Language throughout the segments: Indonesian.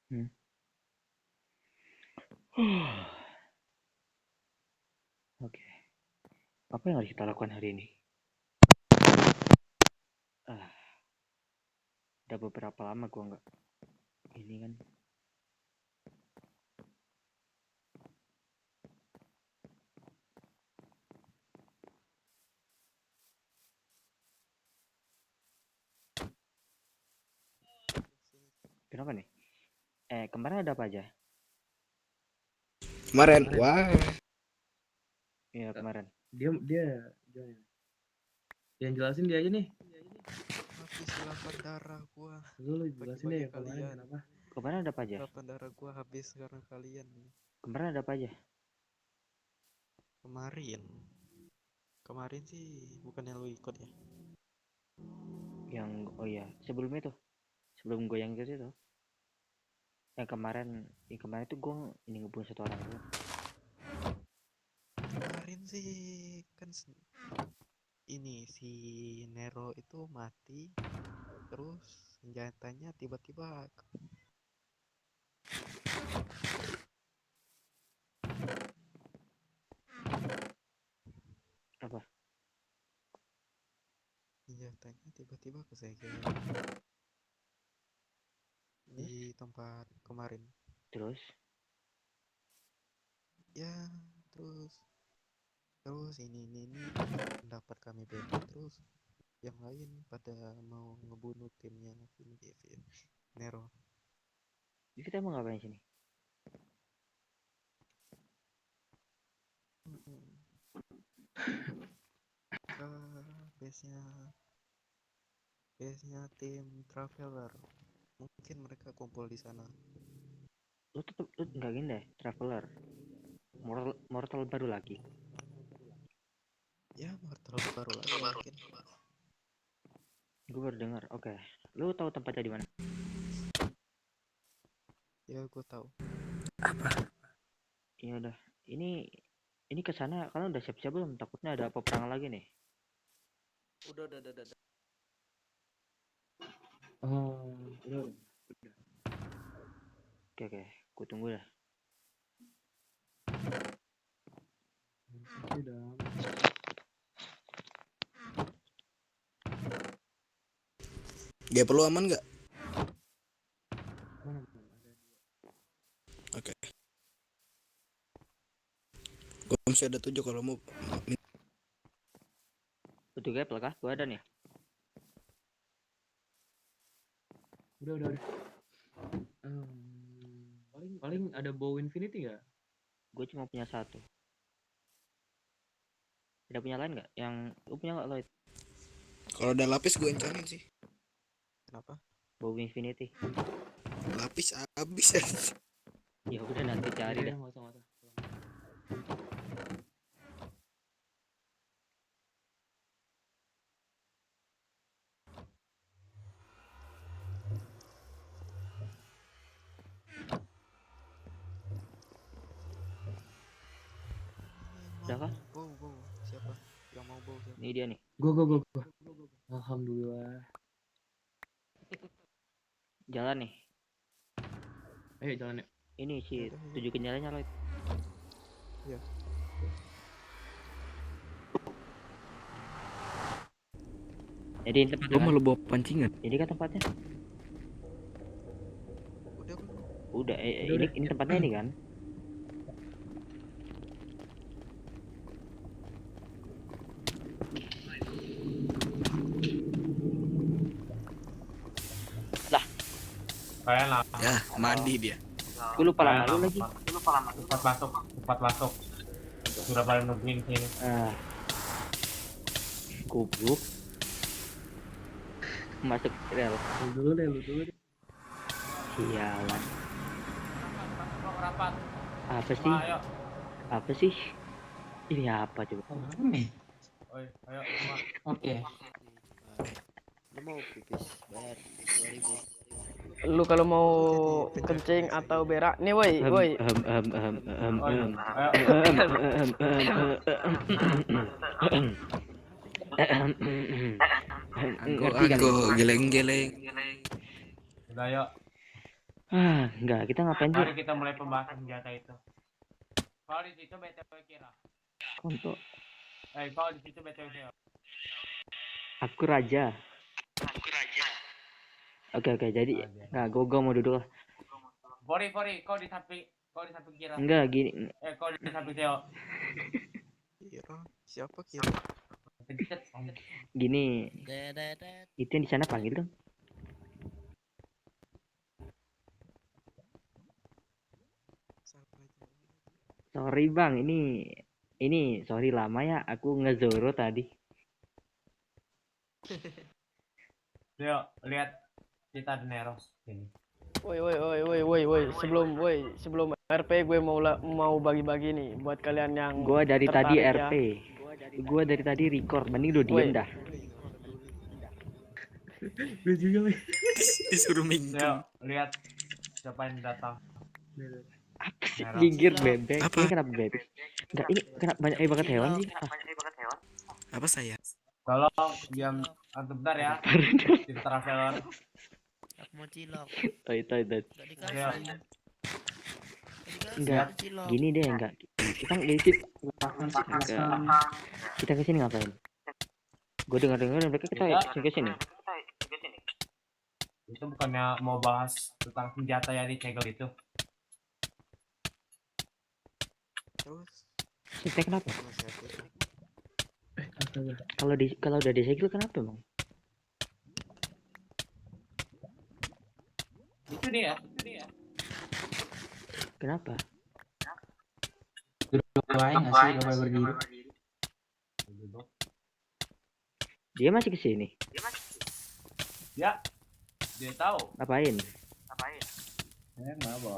Hmm. Oke. Apa yang harus kita lakukan hari ini? Ah, udah beberapa lama gua nggak ini kan. Kenapa nih? Kemarin ada apa aja? Kemarin, wah. Iya, kemarin. Dia yang jelasin dia aja nih. Habis 8 darah gua. Lu jelasin Bagi-bagi deh kemarin kalian. kenapa? Kemarin ada apa aja? 8 darah gua habis karena kalian. Kemarin ada apa aja? Kemarin sih bukannya lu ikut ya? Oh iya, sebelum itu. Sebelum gue yang ikut itu. Yang kemarin tuh gue ini ngebunuh satu orang tuh. Kemarin sih kan ini si Nero itu mati, terus senjatanya tiba-tiba Apa? senjatanya tiba-tiba kesegel di tempat kemarin. Terus? Ya, terus ini pendapat kami beda, terus yang lain pada mau ngebunuh timnya ini Nero. Jadi kita mau ngapain sini? Ke base-nya tim Traveler. Mungkin mereka kumpul di sana. Lu nggak gini deh, Traveler. Mortal baru lagi. Ya, mortal baru lagi mungkin. Gue baru dengar. Oke. Lu tahu tempatnya di mana? Ya, gue tahu. Iya udah. Ini ke sana kalian udah siap-siap belum? Takutnya ada peperangan lagi nih. Udah. Udah. Oke. Gue tunggu dah. Udah. Dia perlu aman nggak? Mana? Oke. Gue masih ada 7 kalau mau. Betul gap lah kah? Gue ada nih. Udah. Paling ada bow infinity nggak? Gue cuma punya satu. Tidak punya lain nggak? Yang lu punya nggak Lloyd? Kalau ada lapis gue encanin sih. Kenapa? Bow Infinity. Lapis habis ya. Ya udah nanti cari dah. Nggak usah. Udah kah? Bow. Siapa? Yang mau bow siapa? Ini dia nih. Gua. Alhamdulillah. Jalan nih. Ayo jalan yuk. Ini sih Yaudah. tunjukin jalannya Lloyd. Iya. Jadi ini tempatnya. Gue malu bawa pancingan. Ini kan tempatnya. Udah belum? Udah. Ini tempatnya ini kan. Kalian lama. Ya, mandi dia. Gue lupa lama lu lagi. Cepat masuk. Sudah pada nungguin sini. Goblok. Masuk rel. Lu dulu deh. Sialan. Rapat. Ayo. Apa sih? Ini apa coba? Oi, ayo semua. Oke. Lu mau pipis? Bayar 2000. Lu kalau mau kencing atau berak nih woi. Aku geleng-geleng. Udah ayo. Enggak, kita ngapain sih? Mari kita mulai pembahasan senjata itu. Kalau di situ BTW kira. Untuk Kalau di situ BTW kira. aku raja. Oke, jadi nggak, gue mau duduk lah. Fori, kau di samping kira. Enggak gini, Kau di samping Theo. Kira siapa kira? Pencet. gini. Itu yang di sana panggil dong. Siapa aja? Sorry bang, ini sorry lama ya, aku ngezoro tadi. Theo, lihat kita ada Neros ini. Woi, sebelum RP gue mau bagi-bagi nih buat kalian yang Gua dari tadi tertarik RP. ya. Gua dari tadi record, mending lu diem dah. Gue juga weh. Disuruh minggu. Theo, lihat siapa yang datang. Apa sih Merah. gigir bebek? Apa? Ini kenapa bebek? Enggak, ini kenapa banyak banget hewan sih? Apa saya? Tolong diam bentar ya. Tim traveler. Aku mau cilok. Oh, itu. Gak Theo. dikasih. Enggak, Cilok. gini deh, enggak. Kita kita kesini ngapain? Gue dengar mereka kita kesini. Itu bukannya mau bahas tentang senjata yang dicegel itu. Terus Kita kenapa? nasihatin. Astaga. Kalau udah disegel kenapa bang? Itu dia. Kenapa? Doain nggak sih kalau berdiri? Dia masih kesini? Ya, dia tahu. Ngapain? Kenapa?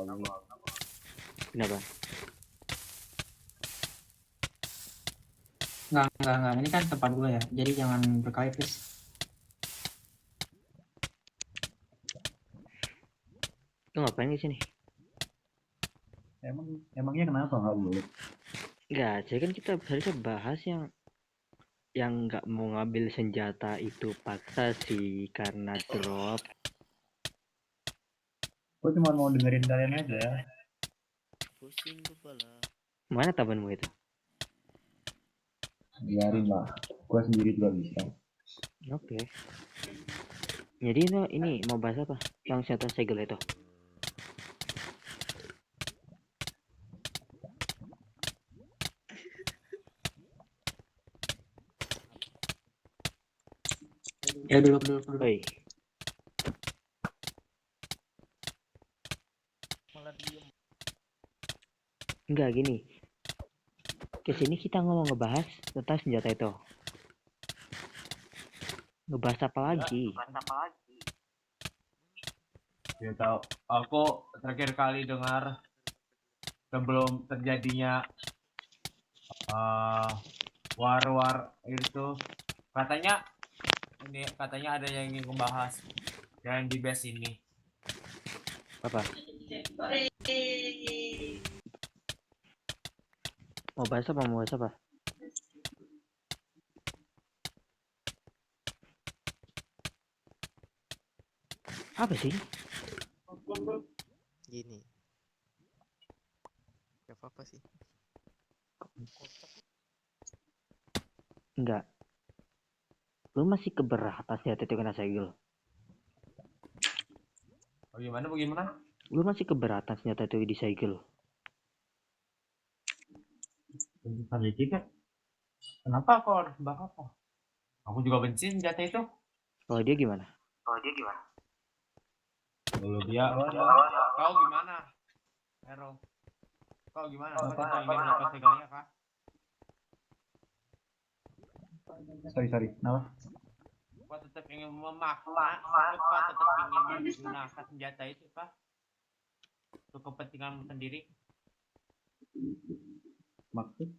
Kenapa? Enggak. Ini kan tempat gue ya. Jadi jangan berkali please. Lu ngapain kesini? Emangnya kenapa nggak boleh? Enggak, jadi kan kita harusnya bahas yang nggak mau ngambil senjata itu paksa sih karena drop. Gue cuma mau dengerin kalian aja. Pusing kepala. Mana temanmu itu? Biarin lah, gue sendiri juga bisa. Oke. Jadi ini mau bahas apa? Yang senjata segel itu. Ya dulu. Oi, Malah diem. enggak gini. Kesini kita ngebahas tentang senjata itu. Ngebahas apa lagi? Ya tahu. Aku terakhir kali dengar sebelum terjadinya war itu katanya ada yang ingin membahas yang di base ini. Apa? Mau bahas apa? Apa sih? Gini. Gak apa-apa sih. Enggak. Lu masih keberatan senjata itu kena segel? Bagaimana? Lu masih keberatan senjata itu disegel? Tadi kita. Kenapa kau harus bahas apa? Aku juga benci senjata itu. Kalau dia gimana? Kalau dia, kau gimana? Hero, kau gimana? Kau tetap ingin melepas segalanya kah? Sorry, kenapa? Kau tetap ingin memaksa, atau kau tetap ingin menggunakan senjata itu kah? Untuk kepentinganmu sendiri? Maksud?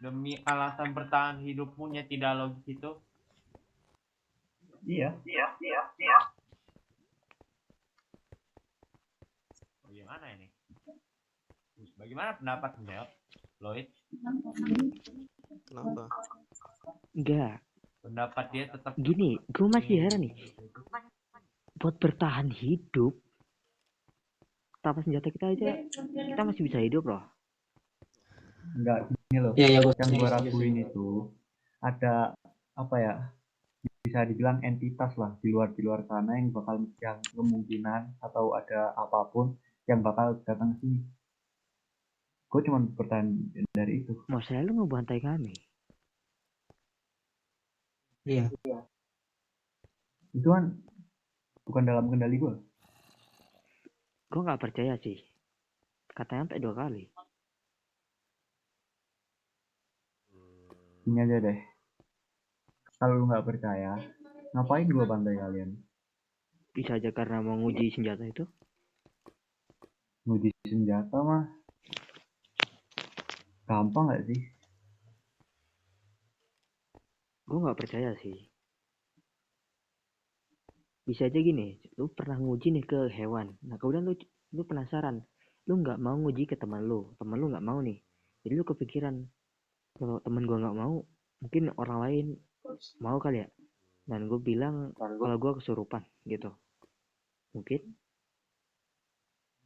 Demi alasan bertahan hidupmu yang tidak logis itu? Iya. Bagaimana ini? Bagaimana pendapatmu, Del? Lloyd? Kenapa? Enggak. pendapat dia tetap Gini, gue masih heran nih. Buat bertahan hidup, tanpa senjata kita aja, kita masih bisa hidup loh. Enggak, gini loh. Iya, iya, gue Yang setuju, gue setuju, raguin setuju. itu ada apa ya? Bisa dibilang entitas lah di luar sana yang kemungkinan atau ada apapun yang bakal datang sini. Gue cuma bertahan dari itu. Mau selalu ngebantai kami. Iya. Itu kan bukan dalam kendali gue. Gue nggak percaya sih. Katanya sampai 2 kali. Ini aja deh. Kalau lu nggak percaya, ngapain gue bantai kalian? Bisa aja karena mau nguji senjata itu. Nguji senjata mah gampang nggak sih? Gue nggak percaya sih. Bisa aja gini, lu pernah nguji nih ke hewan. Nah kemudian lu penasaran, lu nggak mau nguji ke teman lu nggak mau nih. Jadi lu kepikiran, kalau teman gua nggak mau, mungkin orang lain mau kali ya. Dan gue bilang kalau gua kesurupan gitu. Mungkin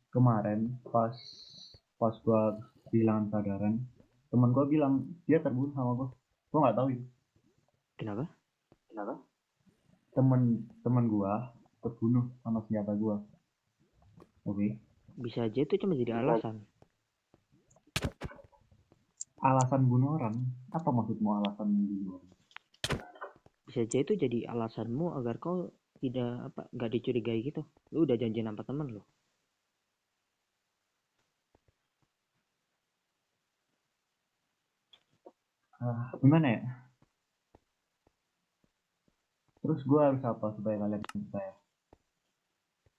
Kemarin pas gue kehilangan sadaran, teman gue bilang dia terbunuh sama gue. Gue nggak tahu itu. kenapa? Temen gue terbunuh sama senjata gue. Oke. Bisa aja itu cuma jadi alasan. Alasan bunuh orang? Apa maksudmu alasan bunuh orang? Bisa aja itu jadi alasanmu agar kau tidak nggak dicurigai gitu. Lu udah janji sama temen lu. Gimana ya? Terus gue harus apa supaya kalian percaya?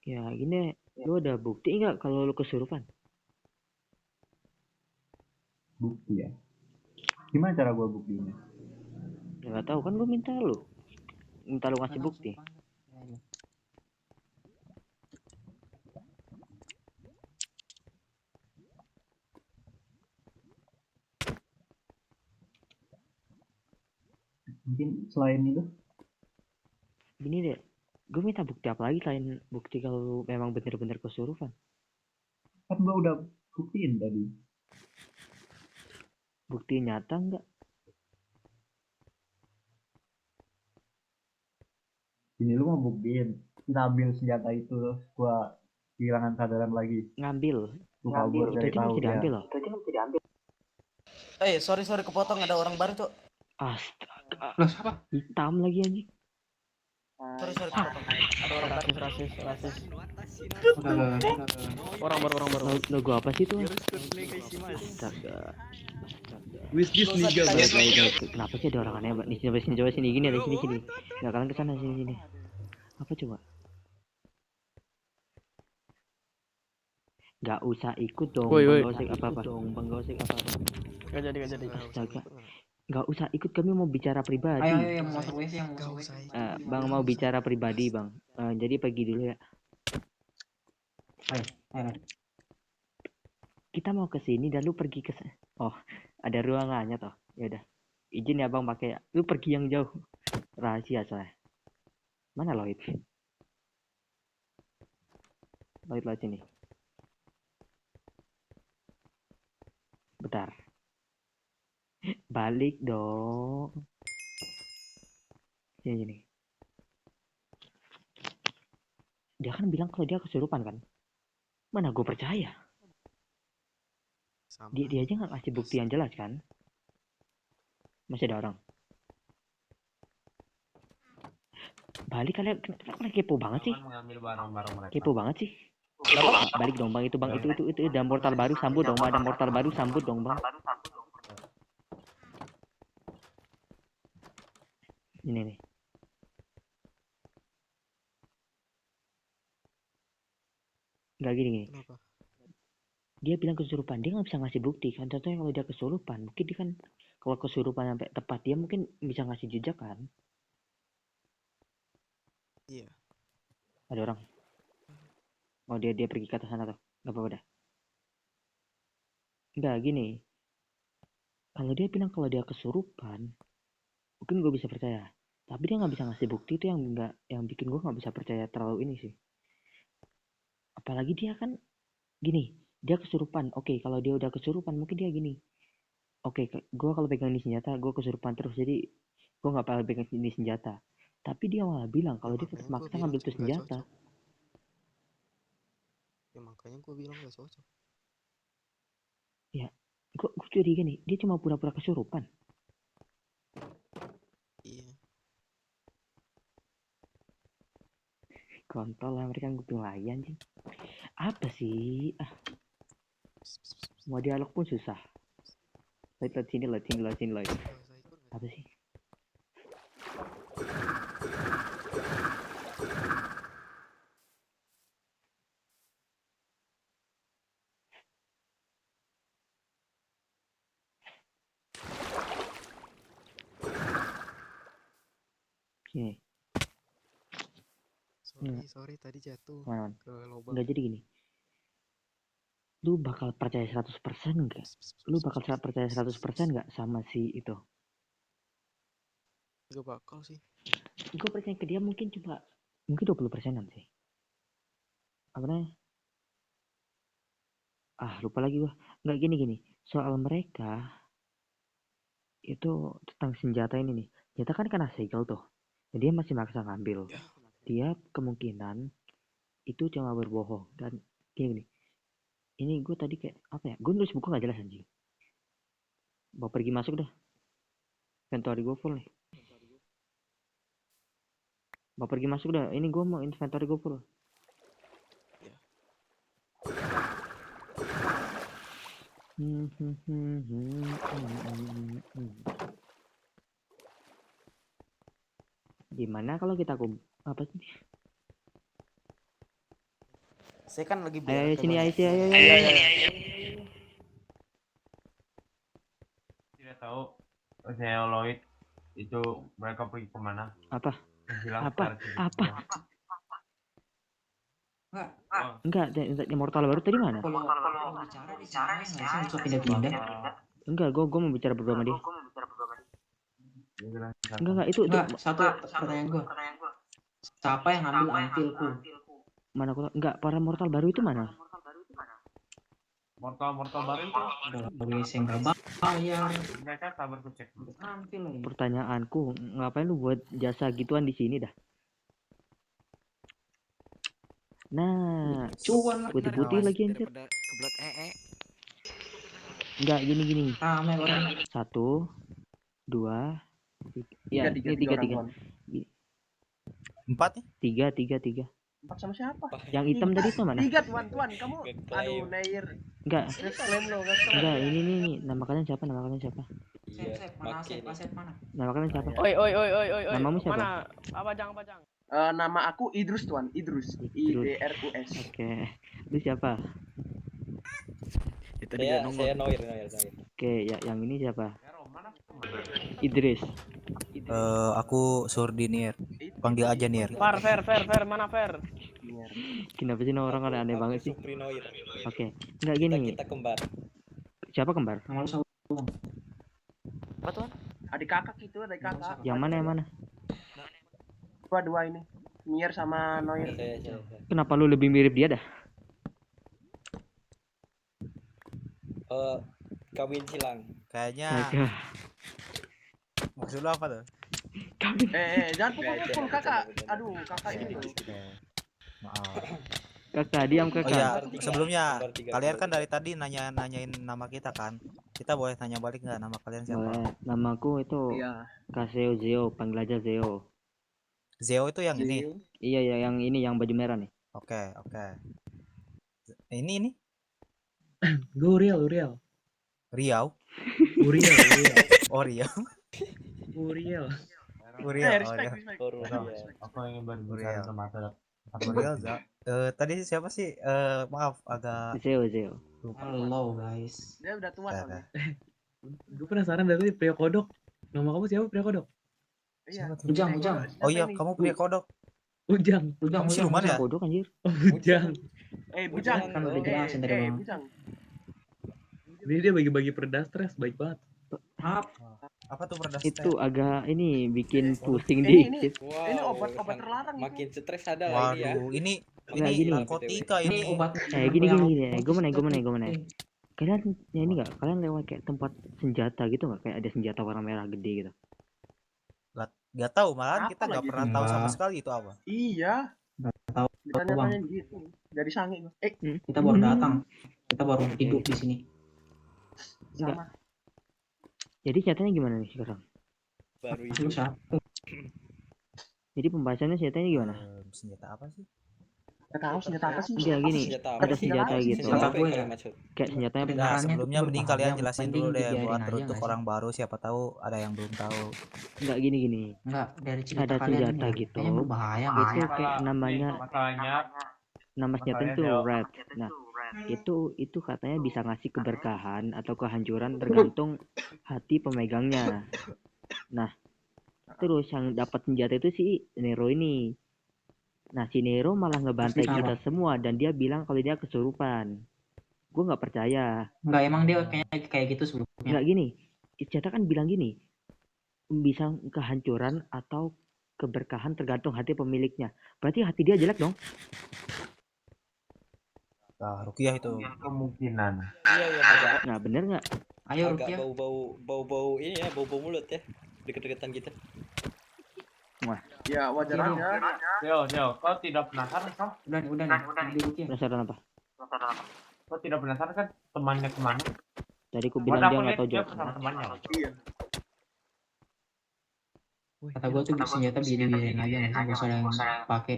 Ya gini, lu ada bukti nggak kalau lu kesurupan? Bukti ya? Gimana cara gue buktinya? Ya nggak tahu kan gue minta lu ngasih bukti. Mungkin selain itu? Gini deh, gue minta bukti apa lagi selain bukti kalau lu memang bener-bener kesurupan? Kan gue udah buktiin tadi. Bukti nyata nggak? Ini lu mau buktiin kita ambil senjata itu terus gue kehilangan sadaran lagi. Ngambil. Gue kabur Itu dari aja nggak tahu bisa ya. diambil loh. Sorry kepotong, ada orang baru cok. Astaga, Loh, siapa? hitam lagi anjing. Sorry kepotong. Ada orang baru. Rasis. Udah. Orang baru. Logo apa sih tuh? Astaga. With this nigga, bro. Kenapa sih ada orang aneh banget? Nih, coba sini gini ada sini. Nggak kalian kesana sini. Apa coba? Nggak usah ikut dong, Woi. Bang Gosek apa-apa. Gak jadi. Astaga. Nggak usah ikut, kami mau bicara pribadi. Ayo, yang mau masuk WC, Bang mau bicara pribadi, Bang. Jadi pergi dulu ya. Ayo. Kita mau ke sini dan lu pergi ke Oh, ada ruangannya toh. Ya udah. Izin ya, Bang, pakai. Lu pergi yang jauh. Rahasia soalnya. Mana Lloyd? Lloyd sini. Bentar. Balik dong. Sini. Dia kan bilang kalau dia kesurupan kan. Mana gue percaya. Dia aja nggak ngasih bukti yang jelas kan. Masih ada orang. Balik kalian kepo banget sih. mengambil barang-barang mereka. Kepo banget sih. Balik dong, Bang, itu Bang, itu ada mortal baru, sambut dong, Bang. Ada mortal baru, sambut dong, Bang. Ini nih. Nggak gini. Kenapa? Dia bilang kesurupan, dia nggak bisa ngasih bukti kan. Contohnya kalau dia kesurupan, mungkin dia kan kalau kesurupan sampai tepat dia mungkin bisa ngasih jejak kan. Iya. Ada orang. Oh, dia pergi ke atas sana tuh. Nggak apa-apa dah. Nggak gini. Kalau dia bilang kalau dia kesurupan, mungkin gue bisa percaya. Tapi dia nggak bisa ngasih bukti, itu yang bikin gue nggak bisa percaya terlalu ini sih. Apalagi dia kan gini, dia kesurupan. Oke, kalau dia udah kesurupan mungkin dia gini. Oke, gue kalau pegang ini senjata gue kesurupan terus, jadi gue nggak bakal pegang ini senjata. Tapi dia malah bilang kalau dia tetap Makanya gua maksa bilang ngambil tuh nggak senjata. cocok. Ya makanya gue bilang gak cocok. Gue curiga nih, dia cuma pura-pura kesurupan. Iya. Kontol lah mereka nguping lagi anjing. Apa sih? Mau dialog pun susah. Lihat sini. Gak usah ikut. Apa sih? Sini. Sorry tadi jatuh Mana? ke lubang. Enggak, jadi gini. Lu bakal percaya 100% enggak? Lu bakal percaya 100% enggak sama si itu? Gak bakal sih. Gue percaya ke dia mungkin 20%an sih. Apa namanya? Lupa lagi gua. Enggak, gini. Soal mereka itu tentang senjata ini nih. Senjata kan kena segel tuh. Dan dia masih maksa ngambil. Dia kemungkinan itu cuma berbohong. Dan gini. Ini gue tadi kayak apa ya? Gue nulis buku gak jelas anjing. Mau pergi masuk dah. Inventory gue full nih. Mau pergi masuk dah. Ini gue mau inventory gue full. Gimana kalau kita apa sih? Saya kan lagi Ayo sini, ayo. Tidak tahu Zeoloid itu mereka pergi kemana? Apa? Hilang Apa? secara Enggak, yang mortal baru tadi mana? Kalau bicara di sini nggak usah pindah-pindah. Enggak, gue mau bicara berdua sama dia. Enggak, itu Satu pertanyaan gue. Siapa yang ngambil antilku? mana kota? Enggak, para mortal baru itu mana? Mortal baru itu Udah WC nggak bayar. mereka sabar ku cek. Antil lagi. Pertanyaanku, ngapain lu buat jasa gituan di sini dah? Nah, Cuan lah. putih-putih lagi anjir. Daripada kebelat Enggak, gini. Rame orang. 1, 2, 3. Ya, ini 3. 4 nih? 3. Empat sama siapa? Yang hitam tadi itu mana? 3 tuan. Kamu aduh Nair. Enggak. Nge-claim lo, Enggak, ini. Nama kalian siapa? Sep, mana Asep mana? Nama kalian siapa? Oi. Namamu siapa? Mana? Pajang. Nama aku Idrus tuan. Idrus. IDRUS. Oke. Lu siapa? Saya Noir. Oke, ya yang ini siapa? Hero mana? Idris. Aku Surdinir. Panggil aja Nir. Fair, mana Fair? Kenapa sih orang aneh banget sih? Noir. Oke. Enggak gini. Kita kembar. Siapa kembar? Nama lu sama Apa tuan? Adik kakak itu, adik kakak. Yang mana? Dua ini. Nier sama Noir. Saya. Kenapa lu lebih mirip dia dah? Kawin silang. Kayaknya Agak. maksud lu apa tuh? Jangan pukul kakak. Aduh, kakak ini loh. Maaf. Kakak, diam Oh kakak. iya, Kembar sebelumnya tiga. kalian kan dari tadi nanyain nama kita kan. Kita boleh tanya balik nggak nama kalian siapa? Boleh. Namaku itu Iya. Kaseo Zeo, panggil aja Zeo. Zeo itu yang ini. Iya ya, yang ini yang baju merah nih. Oke. Ini Gue Uriel. Riau. Uriel. Oh Riau. Uriel. Uriel. Respect. Aku ingin berbicara sama Uriel. Tadi siapa sih? Maaf agak Zeo. Halo guys. Dia udah tua soalnya. Gue penasaran dari Pria Kodok. Nama kamu siapa Pria Kodok? Iya. Ujang. Oh iya, kamu punya kodok. Ujang. Kamu siluman ya? Kodok anjir. Ujang. Bujang. Kan udah jelasin tadi bang. Bujang. Ini dia bagi-bagi perda stres, baik banget. Maaf. Apa tuh perda Itu step? agak ini bikin pusing Ini dikit. ini obat terlarang itu. Makin stres ada lah ini ya. Waduh, ini Nggak, gini. narkotika Ini ini. obat Gini yang gini gini. Gue otis mau tadi. nanya. Kalian ya ini nggak? Kalian lewat kayak tempat senjata gitu nggak? Kayak ada senjata warna merah gede gitu. Gak tahu, malahan Apa kita gak lagi pernah itu? tahu sama Enggak. sekali itu apa. Iya, Nggak tahu ditanya-tanya gitu. Dari sange gua. kita baru datang. Kita baru Oke. hidup di sini. Enggak. Sama. Jadi senjatanya gimana nih sekarang? Baru Lu itu. siapa? Jadi pembahasannya senjatanya gimana? Senjata apa sih? Gak tahu senjata apa sih? Enggak gini. Senjata apa Ada sih? senjata gitu. Senjata Senjata apa yang gue kalian ya. maksud? Kayak senjatanya Nah, Kedengarannya tuh sebelumnya mending kalian berbahaya, jelasin mending dulu deh dibiarin buat aja untuk nggak sih? orang baru, siapa tahu ada yang belum tahu. enggak gini. Enggak, dari cerita Ada kalian senjata ini gitu. kayaknya berbahaya nggak Itu sih? kayak namanya masalahnya nama senjatanya tuh Deo. red. Nah, itu katanya bisa ngasih keberkahan atau kehancuran tergantung hati pemegangnya. Nah, terus yang dapat senjata itu si Nero ini. Nah, si Nero malah ngebantai Terus kita semua dan dia bilang kalau dia kesurupan. Gue nggak percaya. Enggak, emang dia kayaknya kayak gitu sebelumnya. Nggak gini. Senjata kan bilang gini, bisa kehancuran atau keberkahan tergantung hati pemiliknya. Berarti hati dia jelek dong. Nah, Rukiah itu. kemungkinan. Agak Nah, bener nggak? Ayo agak Rukia. bau-bau ini ya, bau-bau mulut ya. Deket-deketan gitu. Ya wajar Iya, aja. Deo, kau tidak penasaran kan? Udah nih. Di Rukia. Penasaran apa? Kau tidak penasaran kan temannya kemana? Tadi aku Buat bilang dia aku nggak lihat tahu dia jawab. bersama temannya. Iya. Kata gue tuh senjata biarin aja nggak sih? Gak usah yang pakai.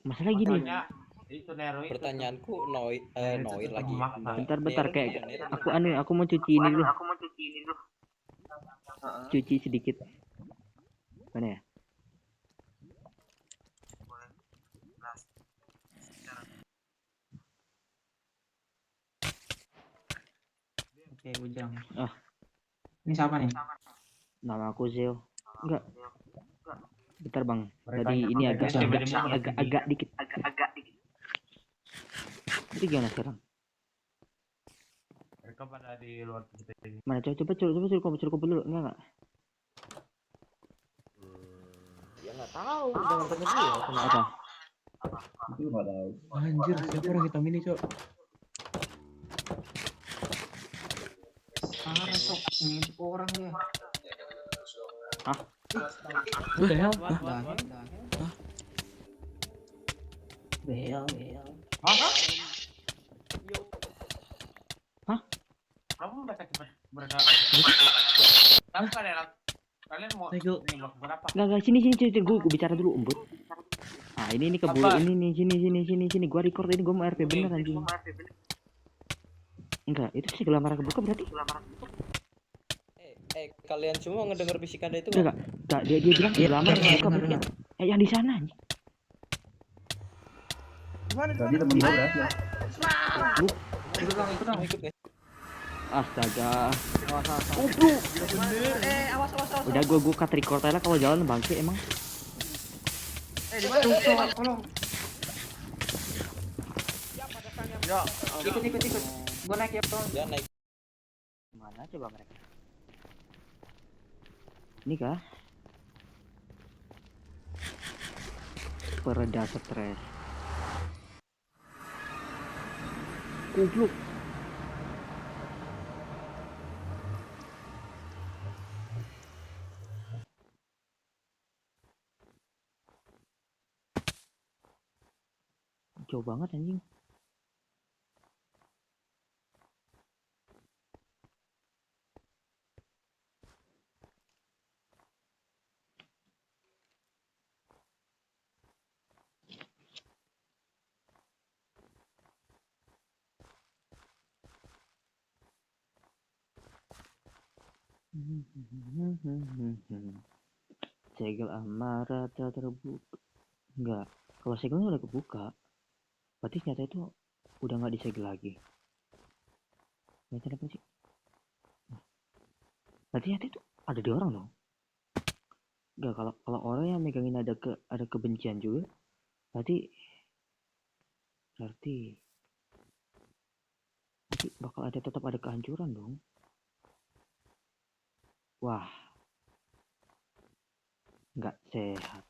Masalah gini. Masalahnya itu Nero itu. Pertanyaanku Noir Noir lagi. memaksa. Bentar Nero kayak gimana? aku mau cuci ini dulu. Cuci sedikit. Mana ya? Oke, Ujang. Ah. Ini siapa nih? Nama aku Zeo. Enggak. Bentar bang. Mereka Tadi ini agak tiba-tiba dikit. Jadi gimana sekarang? mereka pada di luar kita ini. Mana coba suruh dulu. Enggak. Ya nggak tahu. Jangan tanya dia. Apa? Itu nggak tahu. Anjir, siapa orang hitam ini, Cok? Parah sok, ini orang dia. What the hell? Bel. Kamu baca cepat mereka. Tapi kalian mau Tegel. nembak berapa? Enggak sini gue bicara dulu umbut. Ah ini keburu Apa? ini nih sini gua record ini gua mau RP bener anjing. Enggak, itu segala marah kebuka berarti. Kalian semua ngedenger bisikan itu Enggak, dia bilang segala marah kebuka berarti. Dengar. Yang di sana anjing. Tadi temen gue berhasil. Ikut dong. ikut nggak? Astaga. Awas. Udah gua cut record aja lah kalau jalan bangke emang. Tolong. Ya, Ikut. Gua naik ya, Bang. Jangan naik. Mana coba mereka? Ini kah? Pereda stres. Goblok. Jauh banget anjing. Segel amarah tak terbuka. Enggak. Kalau segelnya udah kebuka, berarti ternyata itu udah nggak disegel lagi. Ternyata apa sih? Berarti ternyata itu ada di orang dong. Enggak, kalau orang yang megangin ada kebencian juga, berarti bakal tetap ada kehancuran dong. Wah, Nggak sehat.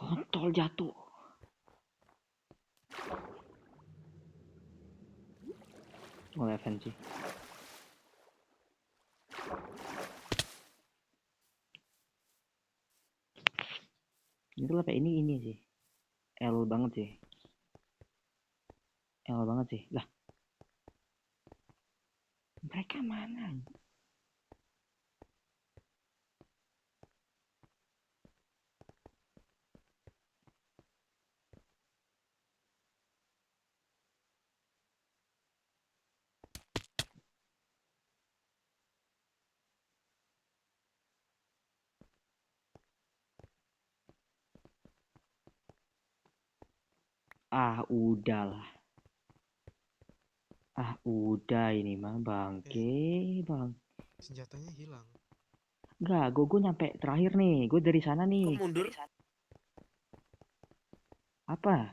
Kontol jatuh. Oh, FNC. Itu apa ini sih. L banget sih. L banget sih. Lah. Mereka mana? Ah, udahlah. Ah, udah ini mah bangke, bang. Senjatanya hilang. Enggak, gue nyampe terakhir nih. Gue dari sana nih. Kok mundur? Apa?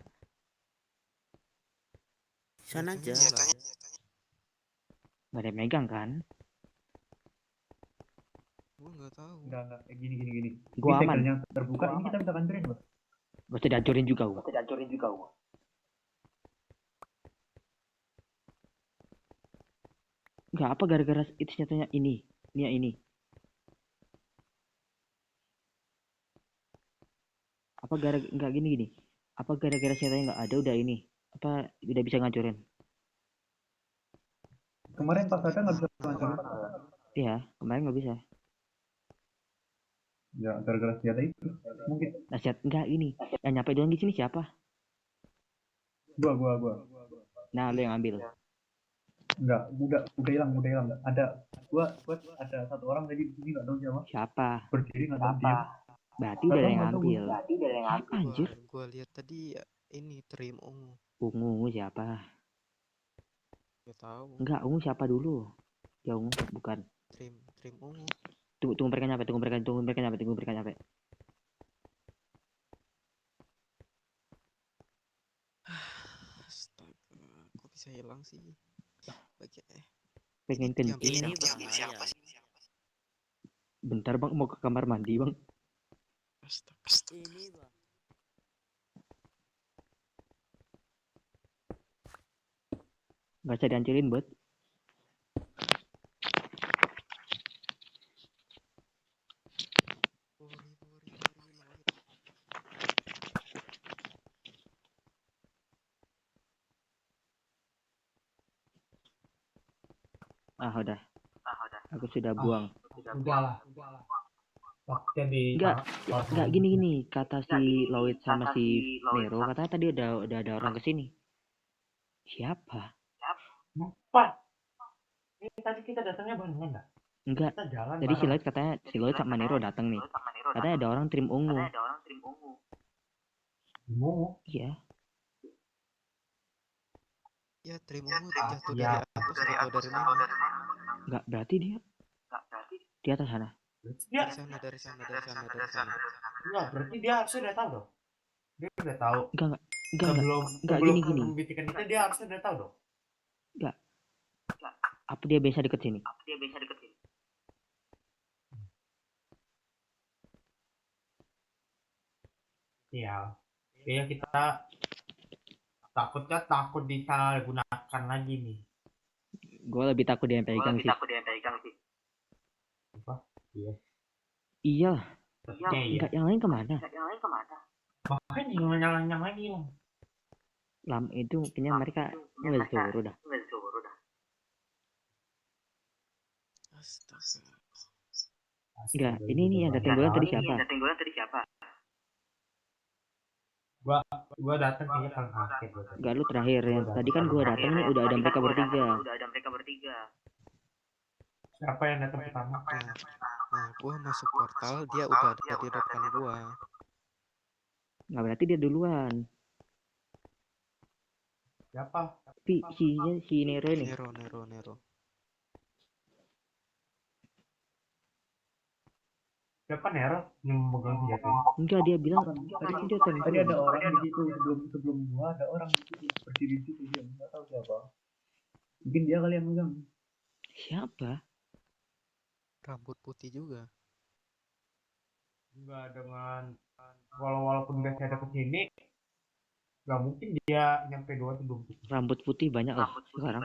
Sana aja. Senjatanya hilang. Gak ada yang megang kan? Gua nggak tahu. Enggak, gini. Gue Ini aman. segelnya terbuka, ini kita bisa hancurin loh. Gak usah dihancurin juga gue. Enggak, apa gara-gara itu senjatanya ini. Ini. Apa enggak gini. Apa gara-gara senjatanya nggak ada udah ini? Apa udah bisa ngancurin? Kemarin pas ada nggak bisa hancurin. Iya, kemarin nggak bisa. Ya, gara-gara senjata itu. Mungkin. Nah, enggak ini. Yang nyampe doang di sini siapa? Gua. Nah, lu yang ambil. Enggak, udah hilang. Ada gua ada satu orang tadi di sini nggak tahu siapa. Siapa? Berdiri nggak tahu dia. Berarti udah ada yang Nggak tahu. ambil. Siapa anjir? Gua lihat tadi ini trim ungu. Ungu siapa? Gak tahu. Enggak, ungu siapa dulu? Ya ungu bukan. Trim ungu. Tunggu mereka nyampe. Astaga, kok bisa hilang sih? Bagian Pengen diambil kencing. siapa? Bentar bang, mau ke kamar mandi bang. Astaga. Ini bang. Gak usah dihancurin buat. Lori. Ah udah. Aku sudah buang. Udahlah. Waktunya di Enggak gini kata si Lloyd sama si Nero katanya tadi udah ada orang kesini. Siapa? Empat. Ini tadi kita datangnya barengan enggak? Enggak. Kita jalan Tadi si bareng. Lloyd katanya si Lloyd sama Nero datang nih. Katanya ada orang trim ungu. Ungu. Iya. Ya, trim ungu jatuh Ya. dari atas atau dari mana? Enggak, berarti dia di atas sana. Dia Dari sana. enggak, berarti dia harusnya udah tahu dong. Dia udah tahu. Enggak. Sebelum Gini. membuktikan kita, dia harusnya udah tahu dong. Enggak. Apa dia biasa deket sini? Iya. Iya, kita takut disalahgunakan lagi nih. Gue lebih takut dia pegang sih. Apa? Iya. Iya. Iya. Enggak, yang lain kemana? Makanya nyala lagi lah. Lam itu punya mereka nggak suruh dah. Astaga. Enggak, ini yang datang bulan tadi siapa? Gua datang kayaknya paling akhir. Enggak, lu terakhir. Yang tadi kan gua datang ini udah ada mereka bertiga. Siapa yang datang pertama? Nah, gua masuk portal, dia udah ada di depan gua. Nggak, berarti dia duluan. Siapa? Tapi si Nero ini. Nero. Siapa Nero yang memegang senjata? Enggak, dia bilang tadi kan dia tembak. Tadi ada orang di situ sebelum gua ada orang di situ berdiri di situ dia nggak tahu siapa. Mungkin dia kali yang megang. Siapa? Rambut putih juga. Enggak, dengan walaupun biasanya ada kesini, nggak mungkin dia nyampe dua sebelum itu. Rambut putih banyak loh sekarang.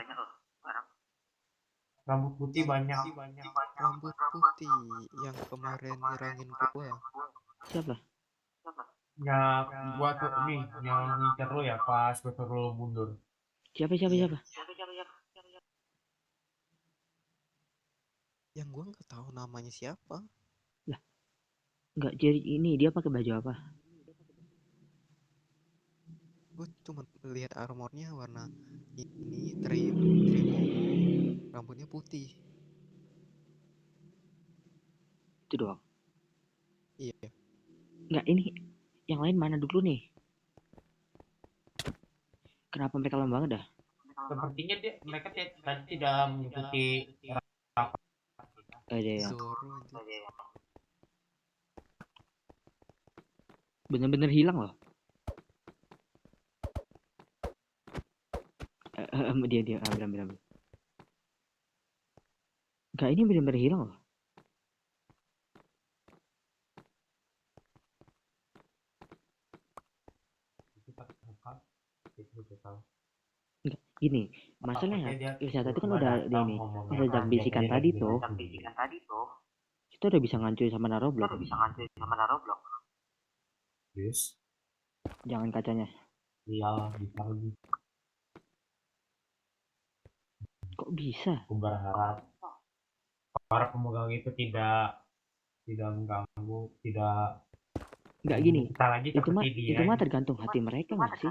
Rambut putih banyak. Rambut putih yang kemarin nyerangin gua. Siapa? Ya, gua tuh nih yang ngincer lu ya pas gua suruh lu mundur. Siapa? Yang gua nggak tahu namanya siapa. Lah. Enggak, jadi ini dia pakai baju apa? Gue cuma lihat armornya warna ini trim ungu, rambutnya putih. Itu doang. Iya. Enggak, ini yang lain mana dulu nih? Kenapa mereka lama banget dah? Sepertinya mereka tadi tidak mengikuti Ada yang Zoro anjir. bener-bener hilang loh. Dia ambil. Enggak, ini bener-bener hilang loh. Enggak, gini, masalahnya wisata itu kan udah ada ini, sejak bisikan tadi tuh, itu udah bisa ngancurin sama Naroblok. Yes. Jangan kacanya. Iya, bisa lebih. Kok bisa? Aku berharap para pemegang itu tidak mengganggu, tidak. Enggak gini. Kita lagi seperti dia. Itu mah tergantung hati mereka nggak sih?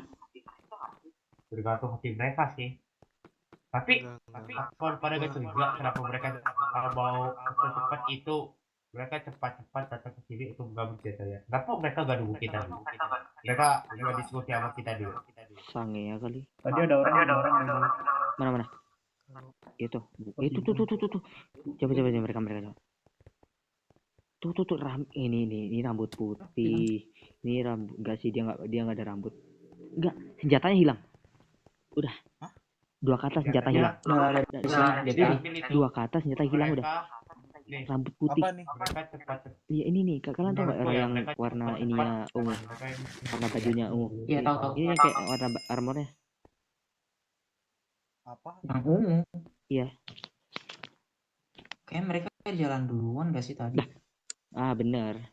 Tergantung hati mereka sih. Tapi aku pada gak juga kenapa mereka kalau mau secepat itu mereka cepat-cepat datang ke sini untuk menggabung kita ya. Kenapa mereka gak nunggu kita dulu? Mereka nggak diskusi sama kita dulu. Sange ya kali. Tadi ada orang dulu. Mana? Itu tuh. Coba mereka. Tuh ini rambut putih. Ini rambut enggak sih, dia enggak ada rambut. Enggak, senjatanya hilang. Udah. Dua kata senjata hilang. Dua kata senjata hilang udah. Rambut putih. Iya ini nih, kalian tahu nggak yang warna ininya ungu, warna bajunya ungu. Iya tahu. Ini yang kayak warna armornya. Apa? Yang ungu. Iya. Kayak mereka jalan duluan gak sih tadi? Ah benar.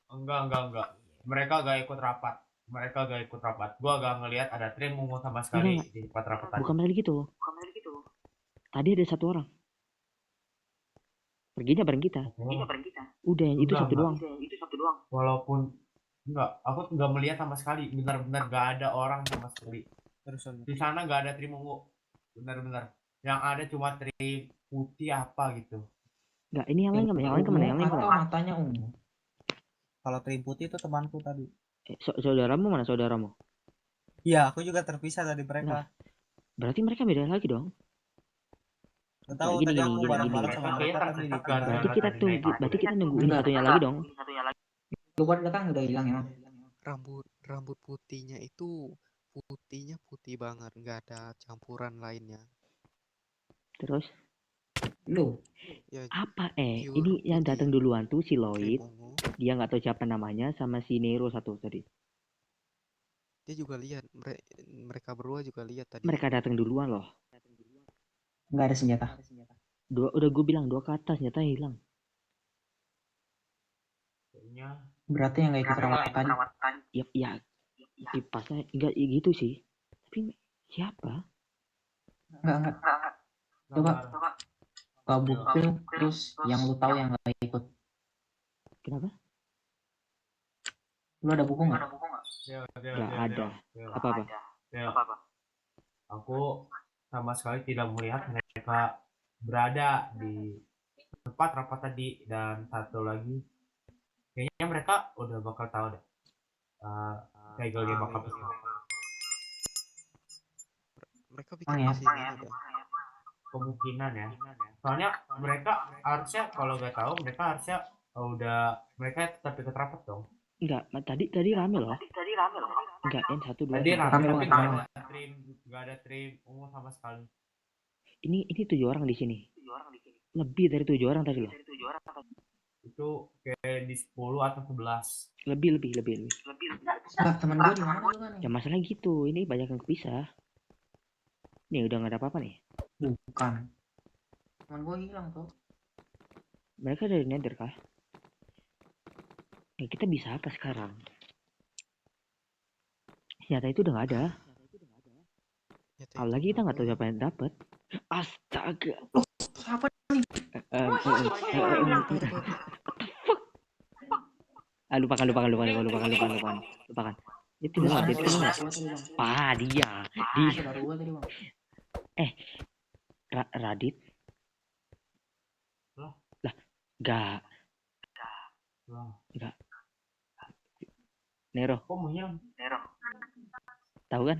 Enggak. Mereka gak ikut rapat. Gua gak ngelihat ada tren ungu sama sekali di tempat rapat tadi. Bukan lagi gitu. Tadi ada satu orang. Perginya bareng kita. Udah yang itu Enggak, satu doang. Walaupun enggak, aku nggak melihat sama sekali. Benar-benar nggak ada orang sama sekali. Di sana nggak ada trim ungu. Benar-benar. Yang ada cuma trim putih apa gitu. Enggak, ini yang lain kemana? Yang lain kemana? Yang lain Atau kemana? matanya ungu. Kalau trim putih itu temanku tadi. Saudaramu mana saudaramu? Iya, aku juga terpisah dari mereka. Berarti mereka beda lagi dong. Gak tahu gini, tadi gini, aku gini, bareng-bareng gini. sama mereka tapi di Berarti kita tunggu, berarti kita nungguin Enggak. satunya lagi dong. Lu pada kan udah hilang emang. Rambut putihnya itu putihnya putih banget, nggak ada campuran lainnya. Terus Lu. Ya apa pure ini yang putih. datang duluan tuh si trim Lloyd, ungu. dia nggak tahu siapa namanya, sama si Nero satu tadi. Dia juga lihat mereka berdua juga lihat tadi. Mereka datang duluan loh. Nggak ada senjata. Udah gue bilang 2 ke atas, nyata hilang. Kayaknya Berarti yang nggak ikut rawat tadi. Ya pasnya enggak gitu sih. Tapi siapa? Enggak. Coba. Kau bukti terus yang lu tahu yang nggak ikut. Kenapa? Lu ada buku nggak? Nggak ada. Apa? Aku sama sekali tidak melihat mereka berada di tempat rapat tadi, dan satu lagi kayaknya mereka udah bakal tahu deh. Segel dia bakal pesan. Mereka bikin ya. misi mana deh? Kemungkinan ya. Soalnya mereka harusnya, kalau nggak tahu, mereka harusnya mereka tetap ikut rapat dong. Enggak, tadi rame loh. Enggak, yang 1 2 Tadi 3. rame Rame tapi banget. nggak ada trim ungu sama sekali. Ini 7 orang di sini. Lebih dari 7 orang tadi loh. Itu kayak di 10 atau 11. Lebih. Nah, temen gue di mana juga nih? Ya masalah gitu, ini banyak yang kepisah. Nih udah nggak ada apa-apa nih. Bukan. Temen gue hilang tuh. Mereka dari Nether kah? Ya kita bisa apa sekarang? Senjata itu udah nggak ada. Nyata Apalagi itu kita nggak tahu berdua. siapa yang dapat. Astaga. Siapa? Lupakan. Itu nggak, dia nggak. Dia. Baru gue tadi bang. Radit. Lah. Nggak. Nero, Kok menghilang? tahu kan?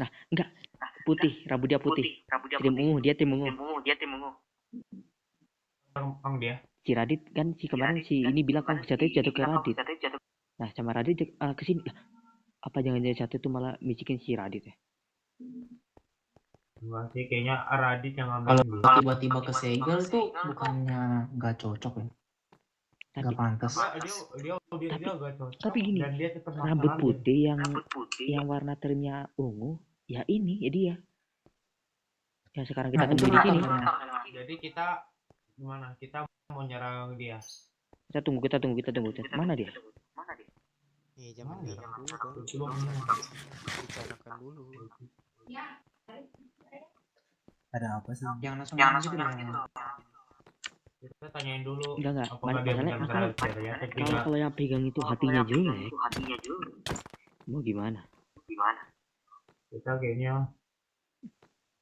Nah, enggak. Putih, rambut dia putih. Tim ungu, dia tim ungu. Bang dia. Si Radit kan kemarin si ini bilang kan jatuh ke Radit. Nah, sama Radit kesini. Apa jangan-jangan satu itu malah micikin si Radit ya? Enggak sih, kayaknya Radit yang ngambil Kalau dia. tiba-tiba ke segel tuh bukannya nggak cocok ya? Nggak Tapi pantas. Dia agak cocok. tapi gini, Dan dia tetap rambut masalah putih yang warna trimnya ungu, ya ini ya dia. Yang sekarang kita Nah, temui itu di sini. latarnya. Jadi kita gimana? Kita mau nyerang dia. Kita tunggu. Mana dia? Nih, jangan nyerang dulu dong. Belum. Bicarakan dulu. Ada apa sih? Yang langsung gitu. Kita tanyain dulu. Enggak. Apakah dia benar-benar ya? Kalau yang pegang itu hatinya jelek. Mau gimana? Kita kayaknya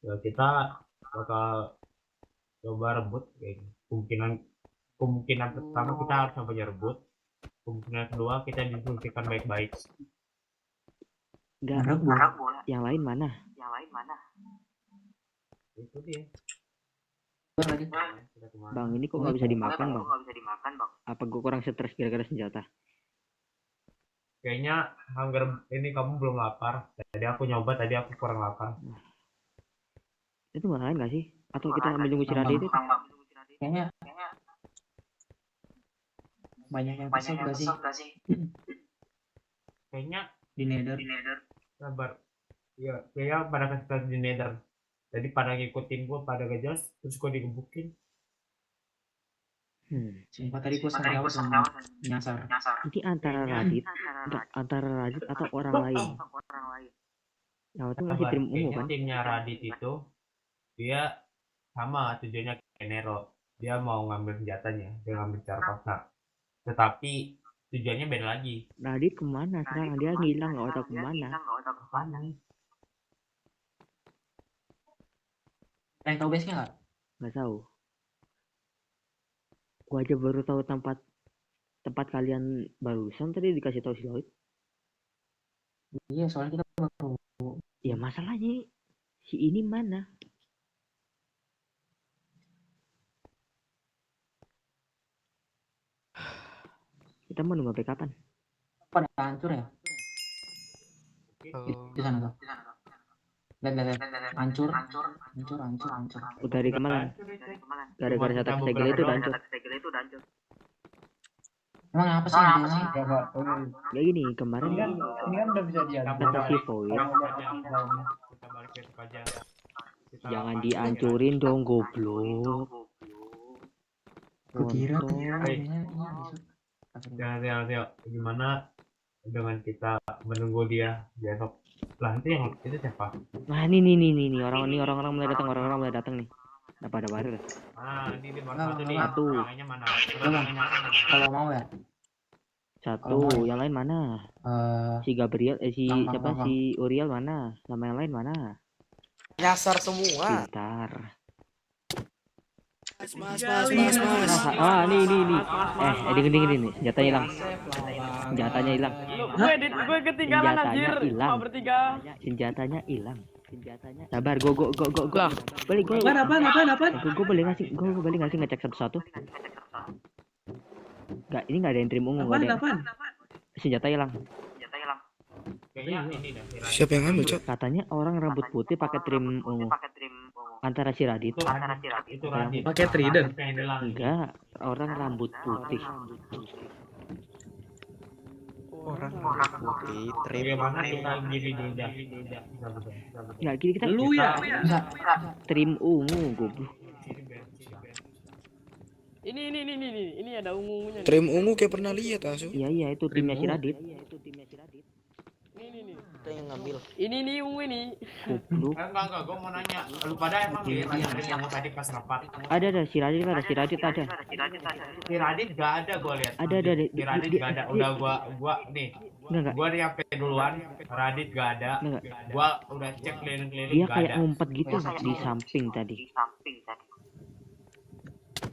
ya kita bakal coba rebut kayaknya. Kemungkinan pertama kita harus coba rebut. Kemungkinan kedua kita diskusikan baik-baik. Enggak. Yang lain mana? Itu dia. Bang, ini kok nggak bisa dimakan, Bang? Apa gue kurang stres gara-gara senjata? Kayaknya hunger ini kamu belum lapar. Tadi aku nyoba, tadi aku kurang lapar. Itu nggak lain nggak sih? Atau kita ambil nunggu si Radit itu? Kayaknya banyak yang kesel gak sih? Kayaknya Di Nether. sabar. Iya, kayaknya pada kesel di Nether. Jadi pada ngikutin gue, pada gak jelas, terus gue digebukin. Sumpah tadi gue sampai awal nyasar. Ini antara Radit, enggak, antara Radit atau orang lain. Yang itu masih tim ungu Kayaknya kan? timnya Radit itu dia sama tujuannya kayak Nero. Dia mau ngambil senjatanya, dia ngambil secara paksa. Tetapi tujuannya beda lagi. Radit kemana sekarang? Dia ngilang, nggak tahu kemana. Apaan nih? Ada yang tahu base-nya nggak? Nggak tahu. Gua aja baru tahu tempat kalian barusan tadi dikasih tahu si Lloyd. Iya, soalnya kita baru. Ya masalahnya si ini mana? Kita mau nunggu sampai kapan? Pada hancur ya? Kalau Di sana tuh. Lihat. Hancur. Udah dari kemarin. Gara-gara satu segel itu udah hancur. Emang apa sih intinya? Ya Pak, Kayak gini kemarin ini kan udah bisa diambil. kata si Void, Kita balik besok aja. jangan dihancurin dong goblok. Gue kira Kontol. Jangan, gimana dengan kita menunggu dia besok? Lah itu siapa? Nah ini orang-orang mulai datang nih. Udah pada baru dah. Ini baru Nggak, satu nih. satu. Orangnya mana? Kalau mau ya, Satu, yang lain mana? Si Gabriel, si Bang, siapa? bang. Si Uriel mana? Sama yang lain mana? Nyasar semua. Pintar. Mas. Nih. Dengerin nih. Senjatanya hilang. Gue ketinggalan Senjatanya anjir. hilang. Cuma bertiga. Senjatanya hilang. Sabar, gue balik gue. Gue boleh ngasih ngecek satu-satu. Enggak, ini enggak ada yang trim ungu, enggak ada. Senjata hilang. Kayaknya ini dah. Siapa yang ngambil, Cok? Katanya orang rambut putih pakai trim ungu. Antara si Radit. Itu Radit. Pakai trident. Enggak, orang rambut putih. orang putih trim Bagaimana kita gini dulu dah. Enggak, gini kita Lu ya. trim ungu, goblok. Ini ada ungu-ungunya. Trim ungu kayak pernah lihat Asu. Iya, itu timnya si Radit. Nih. Ada yang ngambil. Ini nih ungu ini. Goblok. Enggak, gue mau nanya. Lu pada emang lihat yang tadi pas rapat? Ada si Radit ada. Si Radit gak ada gue lihat. Ada. Si Radit gak ada. Udah gua nih. Enggak. Gua nyampe duluan. Radit gak ada. Enggak. Gua udah cek keliling-keliling Dia gak kayak ada. ngumpet gitu di samping tadi.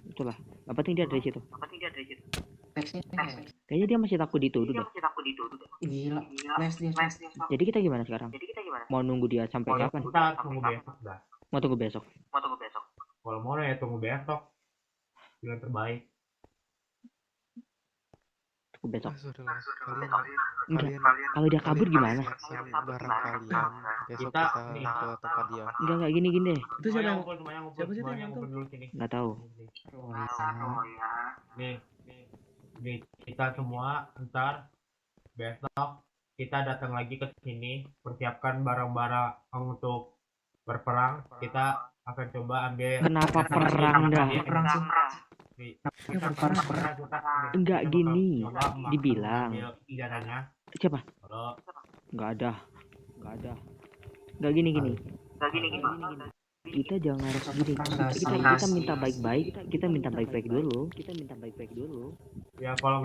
Itulah. Apa penting dia ada di situ? Flashnya Kayaknya dia masih takut dituduh dah. gila. Flash dia. Jadi kita gimana sekarang? Mau nunggu dia sampai kapan? Kita tunggu besok dah. Mau tunggu besok. Kalau mau ya tunggu besok. Yang terbaik. Tunggu besok. Sudahlah, Enggak. kalian Kalau dia kabur gimana? siap-siap barang kalian besok Kita kita nih. ke tempat dia. Enggak gini deh. Itu siapa yang Semuanya ngumpul siapa sih semuanya yang ngumpul dulu sini. Enggak tahu. Nih, kita semua ntar besok kita datang lagi ke sini, persiapkan barang-barang untuk berperang. Kita akan coba ambil. Kenapa perang dah? Perang sih. Nih, Perang. Enggak kita gini. coba Dibilang. ambil senjatanya. Siapa? Kalau Enggak ada. Enggak gini. Kita jangan harus gini. Kita minta baik-baik. Kita minta baik-baik dulu. ya kalau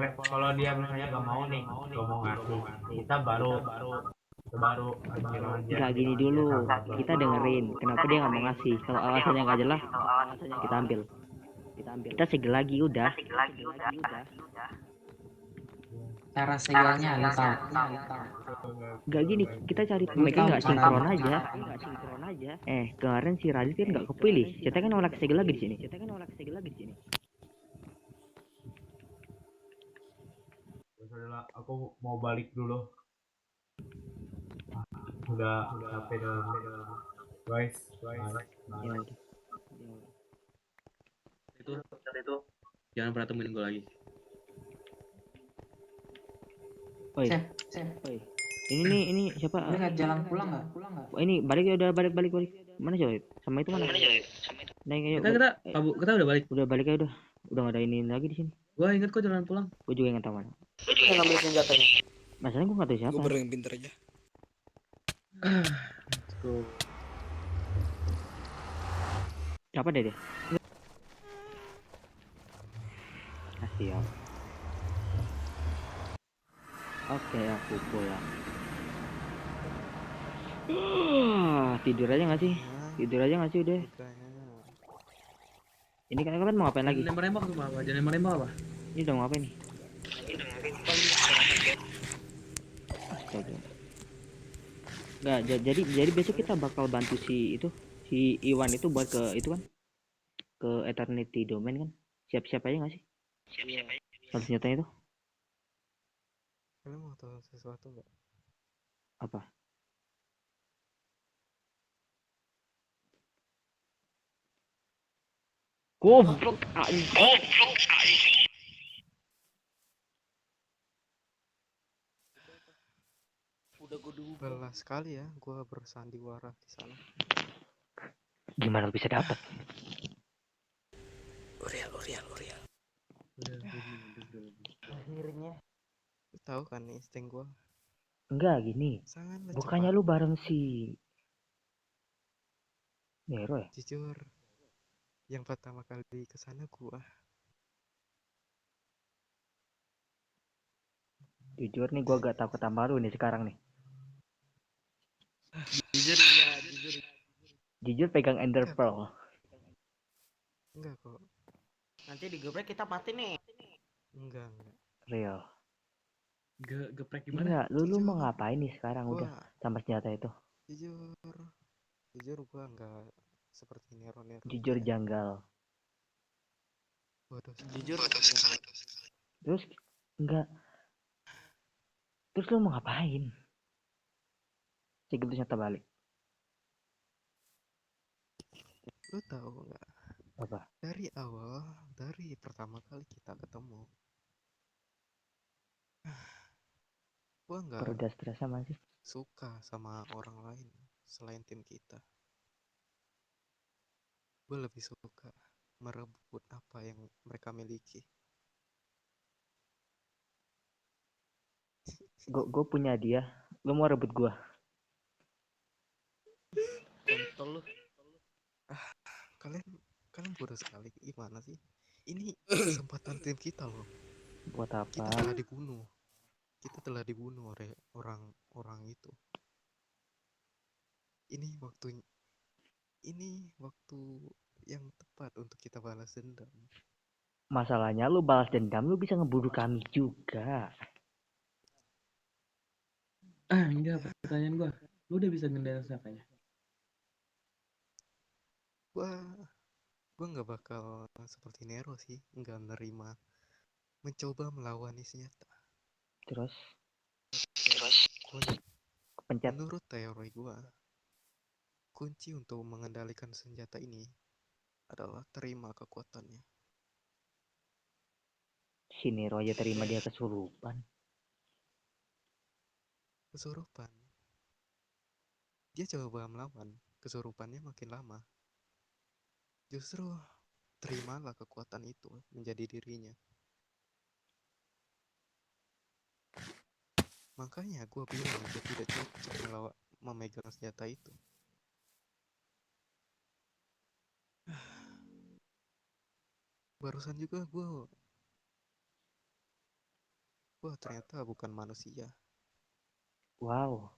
dia misalnya gak mau nih, gak mau ngasih, kita baru ambil aja. Enggak gini dulu. Kita dengerin. Kenapa dia nggak mau ngasih? Kalau alasannya nggak jelas, kita ambil. Kita segel lagi udah. Cara segelnya lu tahu. Enggak gini. Kita cari mereka nggak sinkron aja. Kemarin si Radit kan nggak kepilih. Kita kan nolak segel lagi di sini. Saudara, aku mau balik dulu. Udah capek dalam guys. Ya udah. itu jangan pernah temuin gue lagi. Oi, ini siapa? Lu lihat jalan pulang nggak? Oh, ini balik ya, udah balik. Mana coy? Sama itu mana? Naik ayo. Kita udah balik. Udah balik ya udah. Udah nggak ada ini lagi di sini. Gue inget kok jalan pulang. Gue juga nggak tahu mana. Yang ngambil senjatanya. Masalahnya gue nggak tahu siapa. Gue baru yang pinter aja. Apa deh dia? Siap. Oke, aku pulang. Tidur aja nggak sih? Tidur aja nggak sih udah? Ini kalian mau ngapain lagi? Nembak tuh apa? Jangan nembak apa? Ini udah mau ngapain nih? Astaga. Nggak, jadi besok kita bakal bantu si Iwan itu buat ke itu kan, ke Eternity Domain kan? Siap-siap aja nggak sih? Harus nyatanya itu Kalian mau tahu sesuatu nggak? apa? Goblok anjing. Lelah sekali ya, gua bersandiwara di sana. Gimana lu bisa dapat? Uriel. Akhirnya. Lu tahu kan insting gua Enggak gini. sangat Bukannya cepat. lu bareng si Nero ya? Jujur, yang pertama kali ke sana gua. Jujur nih gua gak tahu ketambah lu nih sekarang nih. Jujur pegang Ender Enggak, Pearl. Enggak kok. Nanti digeprek kita mati nih. Enggak. Real. Geprek gimana? Enggak, lu Jujur, mau ngapain nih sekarang Gua udah sama senjata itu? jujur gua enggak seperti Nero. Jujur kayak janggal. bodoh Jujur. Terus enggak. Terus lu mau ngapain? Cek itu senjata balik. Lu tahu nggak? Apa? Dari pertama kali kita ketemu, gua nggak Udah stres sama sih. suka sama orang lain selain tim kita. Gue lebih suka merebut apa yang mereka miliki. Gue punya dia. Lu mau rebut gua? Kontol lu. Kalian bodoh sekali. Gimana sih? Ini kesempatan tim kita loh. Buat apa? Kita telah dibunuh oleh orang-orang itu. Ini waktu yang tepat untuk kita balas dendam. Masalahnya lu balas dendam, lu bisa ngebunuh kami juga. Enggak, pertanyaan gua. Lu udah bisa ngendaliin siapanya? Gua nggak bakal seperti Nero sih, nggak nerima mencoba melawan senjata. Terus Kepencet. Menurut teori gua, kunci untuk mengendalikan senjata ini adalah terima kekuatannya. Si Nero aja terima dia kesurupan. Dia coba melawan, kesurupannya makin lama. Justru terimalah kekuatan itu menjadi dirinya. Makanya gue bilang dia tidak cocok memegang senjata itu. Barusan juga gue ternyata bukan manusia. Wow.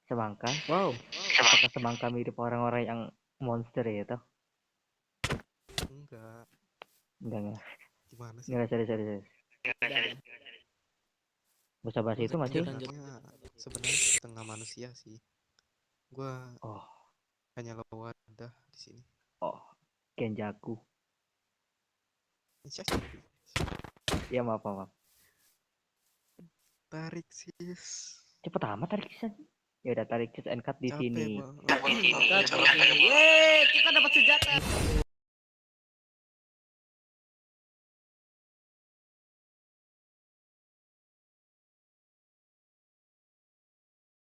Semangka? Wow. Apakah semangka mirip orang-orang yang monster ya toh? Enggak. Gimana sih? Enggak, serius. Bisa bahas itu nggak sih? Sebenarnya setengah manusia sih. Gua hanya wadah di sini. Kenjaku. Ya maaf. Tarik sis. Cepet amat tarik sis. Ya udah tarik sis and cut di sini. Yeay, kita dapat senjata.